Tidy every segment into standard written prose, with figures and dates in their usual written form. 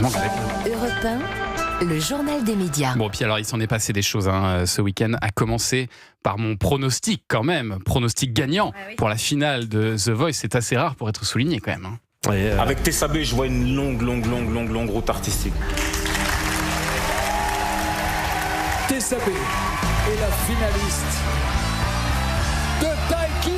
Heureusement qu'avec nous. Europe 1, le journal des médias. Bon, puis alors, il s'en est passé des choses ce week-end, à commencer par mon pronostic quand même. Pronostic gagnant pour la finale de The Voice. C'est assez rare pour être souligné quand même. Avec Tessabé, je vois une longue route artistique. Tessabé est la finaliste de Taiki.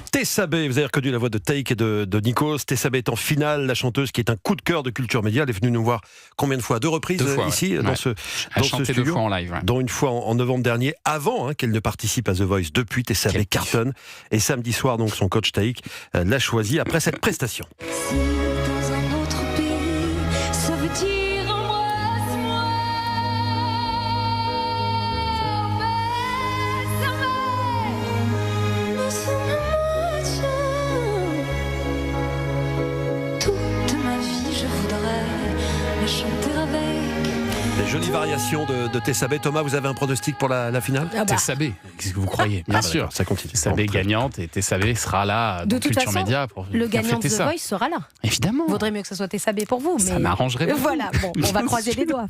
Tessabé, vous avez reconnu la voix de Taïk et de Nikos. Tessabé est en finale, la chanteuse qui est un coup de cœur de Culture Média. Elle est venue nous voir combien de fois? 2 reprises ici, dans ce studio. 2 fois en live. Dont une fois en novembre dernier, avant qu'elle ne participe à The Voice. Depuis, Tessabé cartonne. Et samedi soir, donc, son coach Taïk l'a choisi après cette prestation. Si dans un autre pays, ça veut dire embrasse-moi. Toute ma vie, je voudrais la chanter avec. Des jolies variations de Tessabé. Thomas, vous avez un pronostic pour la finale? Tessabé, qu'est-ce que vous croyez? Bien sûr, ça continue. Tessabé gagnante et Tessabé sera là dans De toute Culture façon, Média pour le gagnant de fêter The ça. Voice sera là. Évidemment. Vaudrait mieux que ce soit Tessabé pour vous. Ça mais m'arrangerait beaucoup. Voilà, bon, on va croiser les doigts.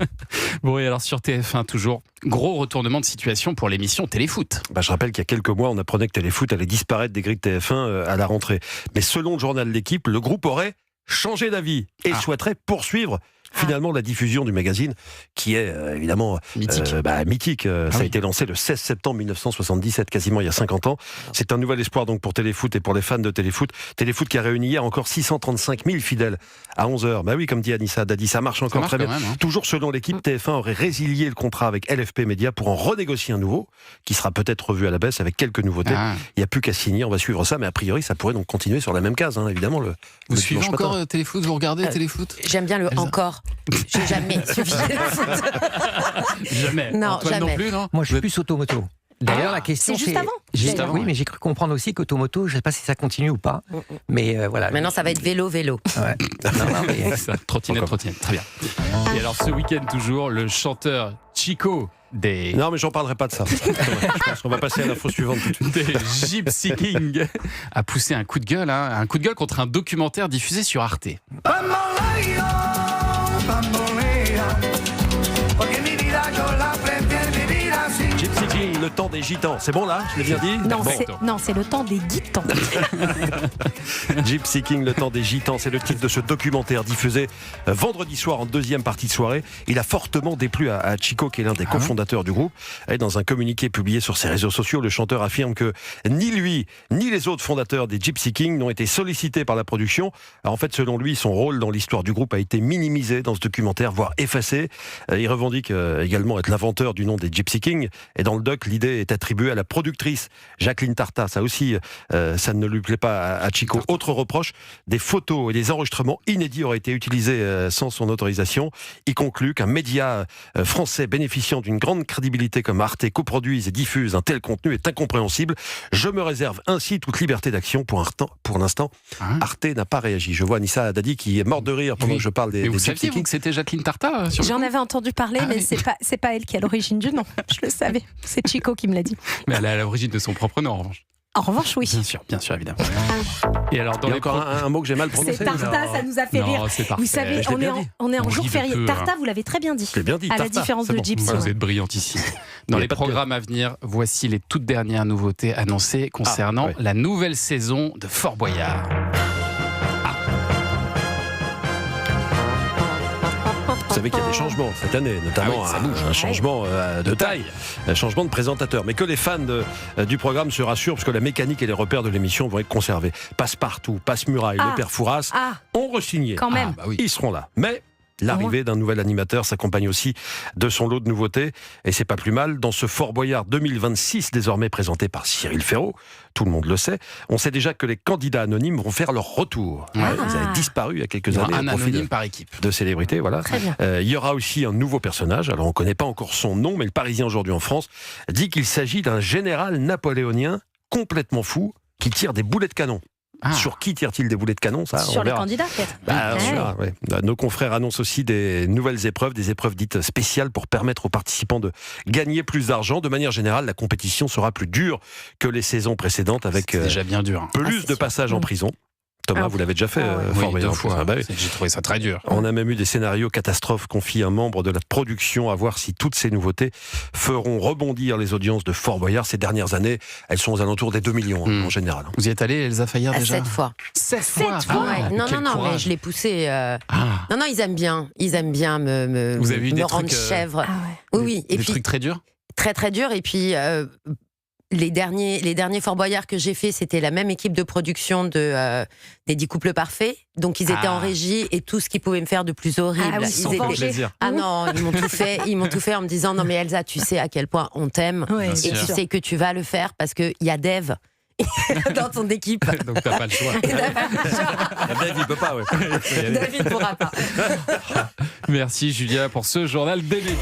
Bon, et alors sur TF1 toujours, gros retournement de situation pour l'émission Téléfoot. Je rappelle qu'il y a quelques mois, on apprenait que Téléfoot allait disparaître des grilles de TF1 à la rentrée. Mais selon le journal de L'Équipe, le groupe aurait changé d'avis et souhaiterait poursuivre finalement la diffusion du magazine qui est évidemment mythique. Ça a été lancé le 16 septembre 1977, quasiment il y a 50 ans. C'est un nouvel espoir donc pour Téléfoot et pour les fans de Téléfoot. Téléfoot qui a réuni hier encore 635 000 fidèles à 11h. Bah oui, comme dit Anissa Dadi, ça marche encore très bien. Même, hein. Toujours selon L'Équipe, TF1 aurait résilié le contrat avec LFP Média pour en renégocier un nouveau, qui sera peut-être revu à la baisse avec quelques nouveautés. Il n'y a plus qu'à signer, on va suivre ça, mais a priori ça pourrait donc continuer sur la même case, évidemment. Vous suivez encore Téléfoot, vous regardez Téléfoot? J'aime bien le encore. J'ai jamais suivi le foot. Jamais. Non, Antoine jamais. non plus, non? Moi, je suis plus automoto. D'ailleurs, la question c'est juste avant. Juste avant, Oui, ouais. mais j'ai cru comprendre aussi qu'automoto, je ne sais pas si ça continue ou pas. Mais voilà. Maintenant, ça va être vélo. Ouais. Non, mais Ça, trottinette, très bien. Et alors ce week-end toujours, le chanteur Chico des... Non, mais j'en parlerai pas de ça. Je pense qu'on va passer à l'info suivante tout de suite. des Gypsy King a poussé un coup de gueule contre un documentaire diffusé sur Arte. Gypsy King, le temps des gitans. C'est bon là? Je l'ai bien dit? Non, c'est le temps des guitans. Gypsy King, le temps des gitans, c'est le titre de ce documentaire diffusé vendredi soir en deuxième partie de soirée. Il a fortement déplu à Chico, qui est l'un des cofondateurs du groupe. Et dans un communiqué publié sur ses réseaux sociaux, le chanteur affirme que ni lui, ni les autres fondateurs des Gypsy King n'ont été sollicités par la production. Alors en fait, selon lui, son rôle dans l'histoire du groupe a été minimisé dans ce documentaire, voire effacé. Il revendique également être l'inventeur du nom des Gypsy King. Et dans le doc, l'idée est attribuée à la productrice Jacqueline Tarta. Ça aussi, ça ne lui plaît pas à Chico. Autre reproche, des photos et des enregistrements inédits auraient été utilisés sans son autorisation. Il conclut qu'un média français bénéficiant d'une grande crédibilité comme Arte coproduise et diffuse un tel contenu est incompréhensible. Je me réserve ainsi toute liberté d'action. Pour l'instant, Arte n'a pas réagi. Je vois Anissa Dadi qui est morte de rire pendant que je parle des Mais vous Gypsy saviez King. que c'était Jacqueline Tarta sur le J'en coup avais entendu parler, mais c'est pas elle qui est à l'origine du nom. Je le savais. C'est Chico qui me l'a dit. Mais elle est à l'origine de son propre nom en revanche. En revanche, oui. Bien sûr, évidemment. Et alors dans Il y a les encore un mot que j'ai mal prononcé. C'est Tarta, ça nous a fait Non, rire. c'est parfait. Vous savez, Je l'ai on bien dit. est en On jour rit de férié. peu, Tarta, vous l'avez très bien dit. Je l'ai bien dit, À la Tarta, différence c'est de bon. Gypsy. Vous êtes brillante ici. Dans Il y a les pas de programmes à venir, voici les toutes dernières nouveautés annoncées concernant la nouvelle saison de Fort Boyard. Vous savez qu'il y a des changements cette année, notamment un changement de taille, un changement de présentateur. Mais que les fans du programme se rassurent, parce que la mécanique et les repères de l'émission vont être conservés. Passe-Partout, Passe-Muraille, le Père Fouras ont re-signé. Quand même. Ils seront là. Mais l'arrivée d'un nouvel animateur s'accompagne aussi de son lot de nouveautés. Et c'est pas plus mal. Dans ce Fort Boyard 2026, désormais présenté par Cyril Ferraud, tout le monde le sait, on sait déjà que les candidats anonymes vont faire leur retour. Ils avaient disparu il y a quelques années. Un au profit anonyme par équipe. de célébrités, voilà. Très bien. Il y aura aussi un nouveau personnage. Alors on ne connaît pas encore son nom, mais le Parisien aujourd'hui en France dit qu'il s'agit d'un général napoléonien complètement fou qui tire des boulets de canon. Sur qui tire-t-il des boulets de canon, ça, Sur on les verra. candidats, peut-être. On verra, ouais. Nos confrères annoncent aussi des nouvelles épreuves, des épreuves dites spéciales pour permettre aux participants de gagner plus d'argent. De manière générale, la compétition sera plus dure que les saisons précédentes avec C'est déjà bien dur. plus de passages en prison. Thomas, Ah. vous l'avez déjà fait, Ah ouais. Oui, Fort Boyard. 2 fois. Bah oui. J'ai trouvé ça très dur. On a même eu des scénarios catastrophes, confie un membre de la production, à voir si toutes ces nouveautés feront rebondir les audiences de Fort Boyard. Ces dernières années, elles sont aux alentours des 2 millions en général. Vous y êtes allé, Elsa Fayer, déjà 7 fois. 7 fois. Ah ouais. Non, quel mais courage. je l'ai poussé. Ah, Non, ils aiment bien. Ils aiment bien Vous avez eu me des rendre trucs, chèvre. Ah ouais. Oui. Et des puis, trucs très durs. très très dur. Et puis, les derniers Fort Boyard que j'ai fait, c'était la même équipe de production des 10 couples parfaits. Donc, ils étaient en régie et tout ce qu'ils pouvaient me faire de plus horrible. Ah oui, Ils sont étaient- vengés. plaisir. Ah non, ils m'ont tout fait en me disant non mais Elsa, tu sais à quel point on t'aime Ouais, et sûr. tu sais que tu vas le faire parce qu'il y a Dave dans ton équipe. Donc t'as pas le choix. Et Dave, Il peut pas, ouais. David pourra pas. Merci Julia pour ce journal des médias.